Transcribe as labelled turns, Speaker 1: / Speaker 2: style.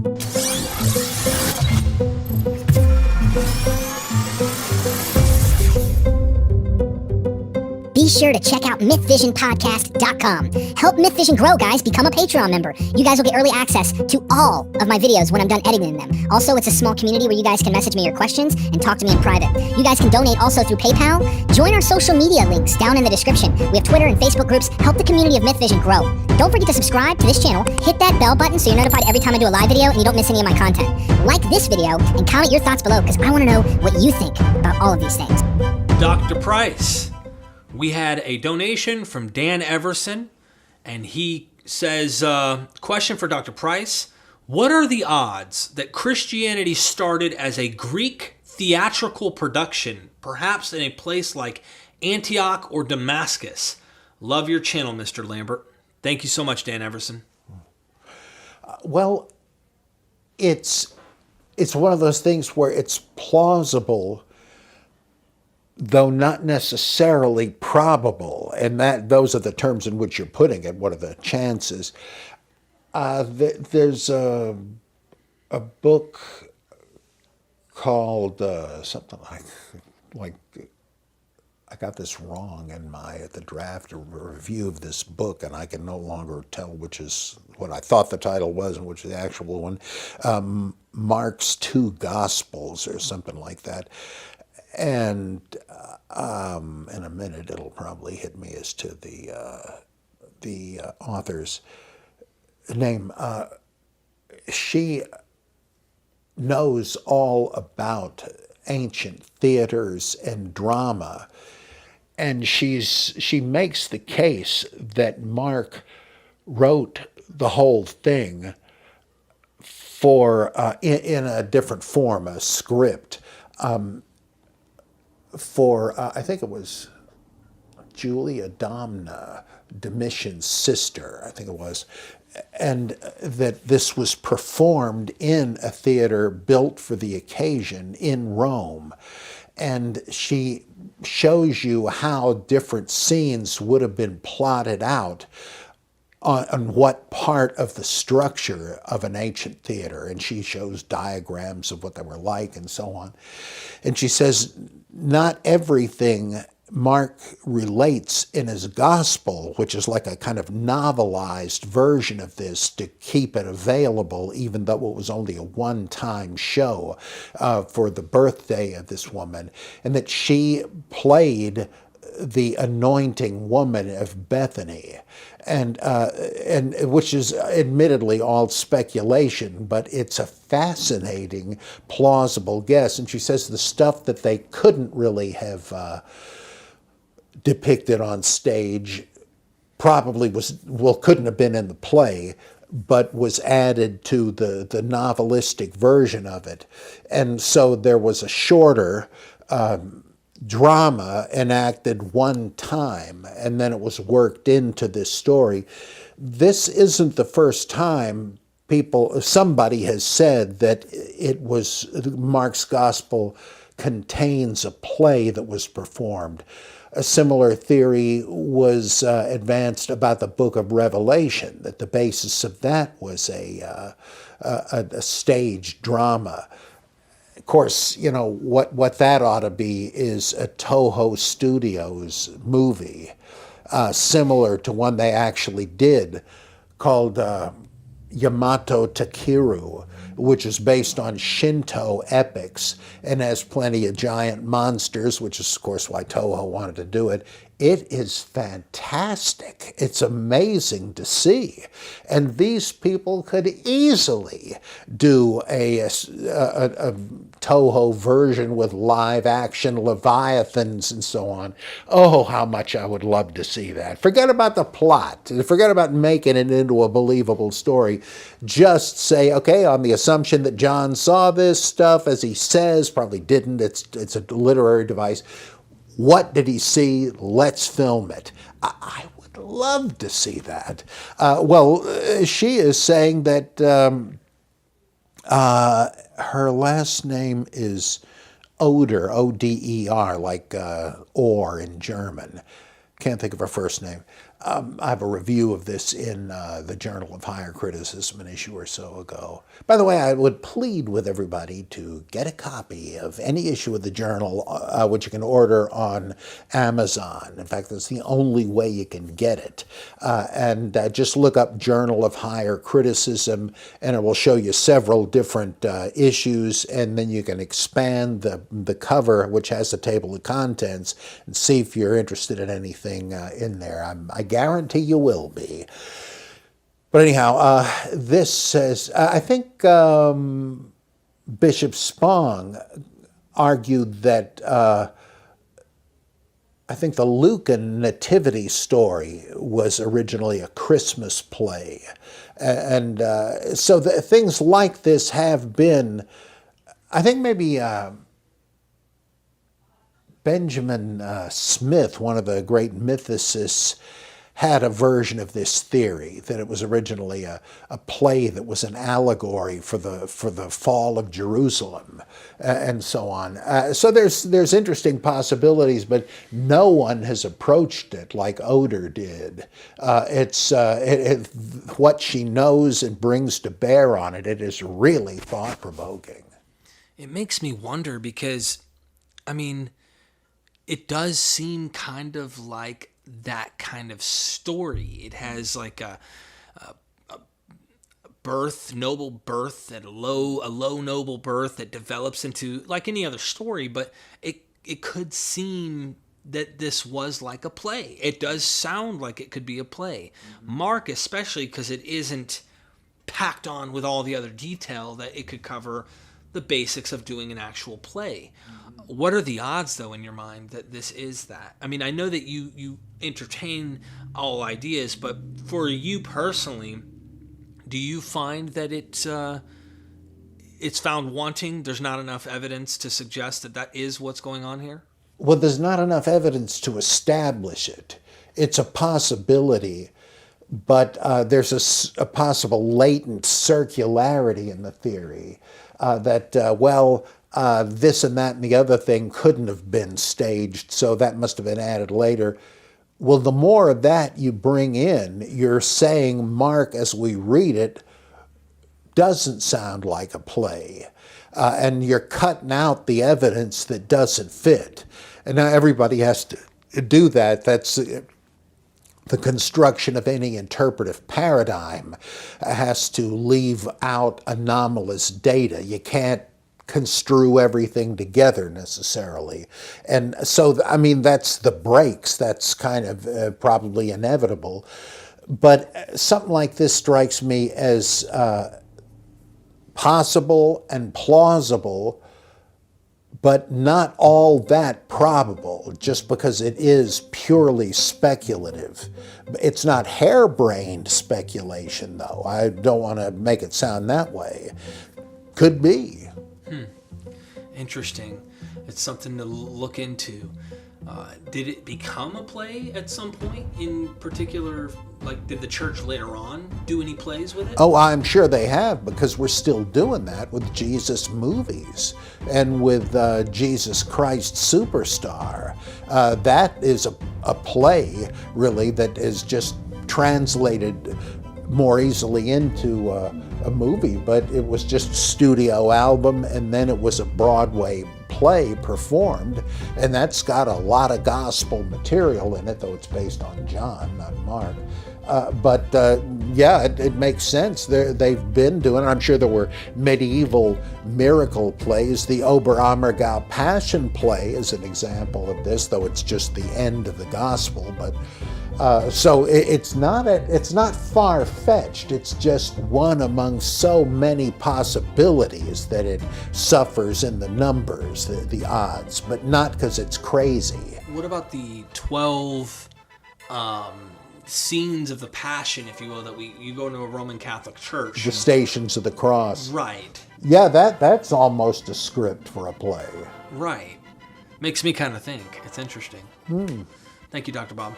Speaker 1: Be sure to check out MythVisionPodcast.com. Help MythVision grow, guys. Become a Patreon member. You guys will get early access to all of my videos when I'm done editing them. Also, it's a small community where you guys can message me your questions and talk to me in private. You guys can donate also through PayPal. Join our social media links down in the description. We have Twitter and Facebook groups. Help the community of MythVision grow. Don't forget to subscribe to this channel. Hit that bell button so you're notified every time I do a live video and you don't miss any of my content. Like this video and comment your thoughts below because I want to know what you think about all of these things.
Speaker 2: Dr. Price. We had a donation from Dan Everson, and he says, question for Dr. Price. What are the odds that Christianity started as a Greek theatrical production, perhaps in a place like Antioch or Damascus? Love your channel, Mr. Lambert. Thank you so much, Dan Everson.
Speaker 3: Well, it's one of those things where it's plausible, though not necessarily probable, and those are the terms in which you're putting it. What are the chances? There's a book called something like I got this wrong in the draft review of this book, and I can no longer tell which is what I thought the title was and which is the actual one. Mark's Two Gospels or something like that. And in a minute, it'll probably hit me as to the author's name. She knows all about ancient theaters and drama, and she makes the case that Mark wrote the whole thing for in a different form, a script. For, I think it was Julia Domna, Domitian's sister, I think it was, and that this was performed in a theater built for the occasion in Rome. And she shows you how different scenes would have been plotted out on what part of the structure of an ancient theater. And she shows diagrams of what they were like and so on. And she says, not everything Mark relates in his gospel, which is like a kind of novelized version of this to keep it available, even though it was only a one-time show for the birthday of this woman, and that she played the anointing woman of Bethany, and which is admittedly all speculation, but it's a fascinating, plausible guess. And she says the stuff that they couldn't really have depicted on stage probably couldn't have been in the play, but was added to the novelistic version of it. And so there was a shorter drama enacted one time, and then it was worked into this story. This isn't the first time somebody has said that Mark's Gospel contains a play that was performed. A similar theory was advanced about the book of Revelation, that the basis of that was a stage drama. Of course, you know, what that ought to be is a Toho Studios movie, similar to one they actually did called Yamato Takeru, which is based on Shinto epics and has plenty of giant monsters, which is, of course, why Toho wanted to do it. It is fantastic. It's amazing to see. And these people could easily do a Toho version with live action Leviathans and so on. Oh, how much I would love to see that. Forget about the plot. Forget about making it into a believable story. Just say, okay, on the assumption that John saw this stuff, as he says, probably didn't. It's a literary device. What did he see? Let's film it. I would love to see that. She is saying that her last name is Oder, O-D-E-R, like or in German. Can't think of her first name. I have a review of this in the Journal of Higher Criticism an issue or so ago. By the way, I would plead with everybody to get a copy of any issue of the Journal, which you can order on Amazon. In fact, that's the only way you can get it. And just look up Journal of Higher Criticism, and it will show you several different issues, and then you can expand the cover, which has a table of contents, and see if you're interested in anything in there. I guarantee you will be. But anyhow, this says, I think Bishop Spong argued that I think the Lucan nativity story was originally a Christmas play. And so things like this have been, I think maybe Benjamin Smith, one of the great mythicists, had a version of this theory, that it was originally a play that was an allegory for the fall of Jerusalem, and so on. So there's interesting possibilities, but no one has approached it like Oder did. What she knows and brings to bear on it, it is really thought-provoking.
Speaker 2: It makes me wonder because, I mean, it does seem kind of like that kind of story. It has like a birth, noble birth, and a low noble birth that develops into like any other story, but it could seem that this was like a play. It does sound like it could be a play. Mark, especially because it isn't packed on with all the other detail that it could cover the basics of doing an actual play. What are the odds, though, in your mind that this is that? I mean, I know that you entertain all ideas, but for you personally, do you find that it's found wanting? There's not enough evidence to suggest that that is what's going on here?
Speaker 3: Well, there's not enough evidence to establish it. It's a possibility, but there's a possible latent circularity in the theory that, this and that and the other thing couldn't have been staged, so that must have been added later. Well, the more of that you bring in, you're saying Mark, as we read it, doesn't sound like a play. And you're cutting out the evidence that doesn't fit. And now everybody has to do that. That's the construction of any interpretive paradigm has to leave out anomalous data. You can't construe everything together necessarily. And so, I mean, that's the breaks. That's kind of probably inevitable. But something like this strikes me as possible and plausible, but not all that probable, just because it is purely speculative. It's not harebrained speculation, though. I don't want to make it sound that way. Could be.
Speaker 2: Interesting. It's something to look into. Did it become a play at some point in particular? Like, did the church later on do any plays with it?
Speaker 3: Oh, I'm sure they have, because we're still doing that with Jesus movies and with Jesus Christ Superstar. That is a play, really, that is just translated more easily into a movie, but it was just a studio album, and then it was a Broadway play performed, and that's got a lot of gospel material in it, though it's based on John, not Mark. It makes sense. They've been doing it. I'm sure there were medieval miracle plays. The Oberammergau Passion Play is an example of this, though it's just the end of the gospel. But so it's not far-fetched. It's just one among so many possibilities that it suffers in the numbers, the odds, but not because it's crazy.
Speaker 2: What about the 12 scenes of the Passion, if you will, that you go into a Roman Catholic church?
Speaker 3: The Stations of the Cross.
Speaker 2: Right.
Speaker 3: Yeah, that's almost a script for a play.
Speaker 2: Right. Makes me kind of think. It's interesting. Thank you, Dr. Bob.